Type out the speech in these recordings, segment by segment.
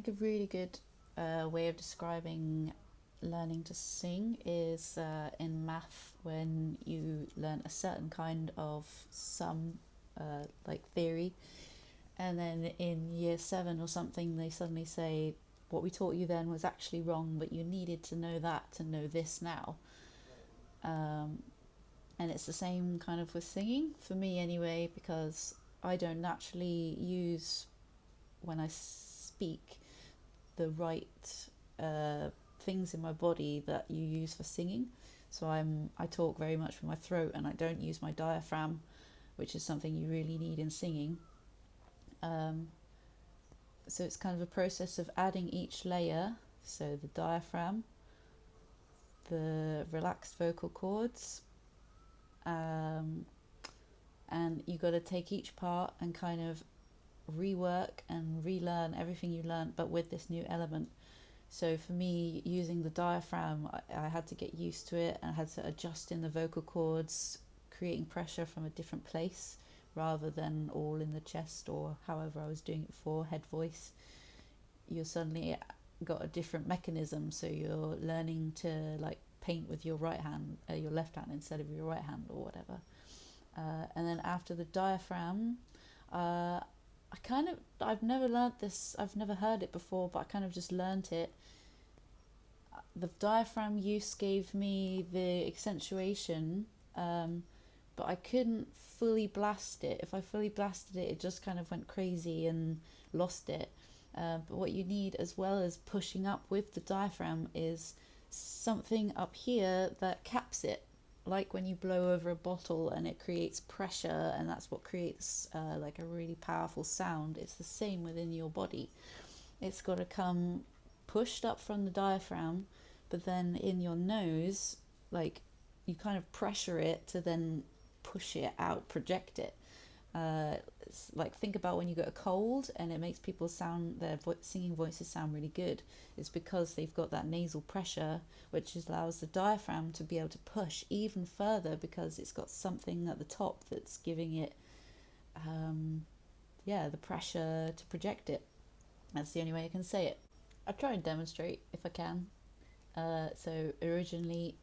think a really good way of describing learning to sing is in math when you learn a certain kind of sum, like theory, and then in year 7 or something they suddenly say what we taught you then was actually wrong, but you needed to know that to know this now. And it's the same kind of with singing, for me anyway, because I don't naturally use, when I speak, the right things in my body that you use for singing. So I talk very much with my throat, and I don't use my diaphragm, which is something you really need in singing. So it's kind of a process of adding each layer, so the diaphragm, the relaxed vocal cords, and you got to take each part and kind of rework and relearn everything you learned, but with this new element. So for me, using the diaphragm, I had to get used to it, and I had to adjust in the vocal cords, creating pressure from a different place rather than all in the chest or however I was doing it for head voice. You're suddenly got a different mechanism, so you're learning to like paint with your right hand, your left hand instead of your right hand or whatever. And then after the diaphragm, I've never learned this, I've never heard it before, but I kind of just learnt it. The diaphragm use gave me the accentuation, but I couldn't fully blast it. If I fully blasted it, it just kind of went crazy and lost it. But what you need, as well as pushing up with the diaphragm, is something up here that caps it, like when you blow over a bottle and it creates pressure, and that's what creates like a really powerful sound. It's the same within your body. It's got to come pushed up from the diaphragm, but then in your nose, like you kind of pressure it to then push it out, project it. It's like, think about when you get a cold and it makes people sound, their singing voices sound really good. It's because they've got that nasal pressure, which allows the diaphragm to be able to push even further, because it's got something at the top that's giving it the pressure to project it. That's the only way I can say it. I'll try and demonstrate if I can. So originally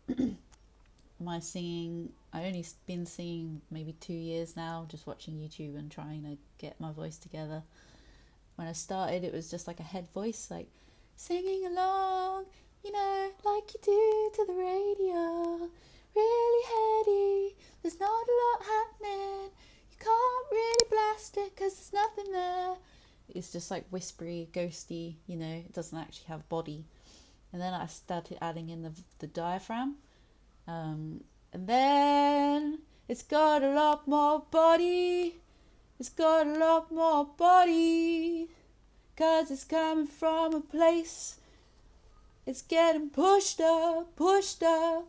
my singing, I only been singing maybe 2 years now, just watching YouTube and trying to get my voice together. When I started, it was just like a head voice, like singing along, you know, like you do to the radio, really heady, there's not a lot happening, you can't really blast it because there's nothing there. It's just like whispery, ghosty, you know, it doesn't actually have body. And then I started adding in the diaphragm. And then it's got a lot more body. It's got a lot more body. 'Cause it's coming from a place. It's getting pushed up, pushed up.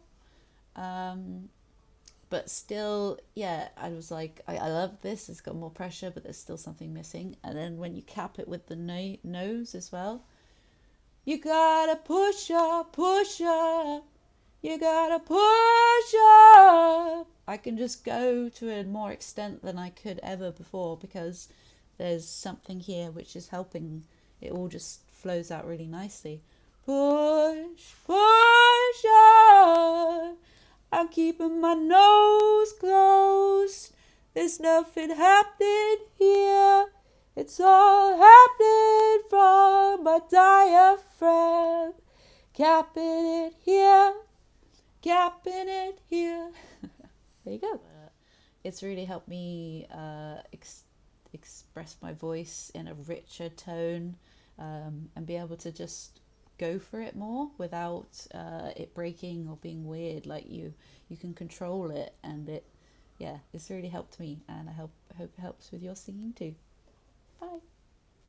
But still, yeah, I was like, I love this. It's got more pressure, but there's still something missing. And then when you cap it with the nose as well, you gotta push up, push up. You gotta push up. I can just go to a more extent than I could ever before, because there's something here which is helping. It all just flows out really nicely. Push, push up. I'm keeping my nose closed. There's nothing happening here. It's all happening from my diaphragm. Capping it here. Capping it here. There you go. It's really helped me express my voice in a richer tone, and be able to just go for it more without it breaking or being weird. Like you can control it, and it's really helped me, and I hope it helps with your singing too. Bye.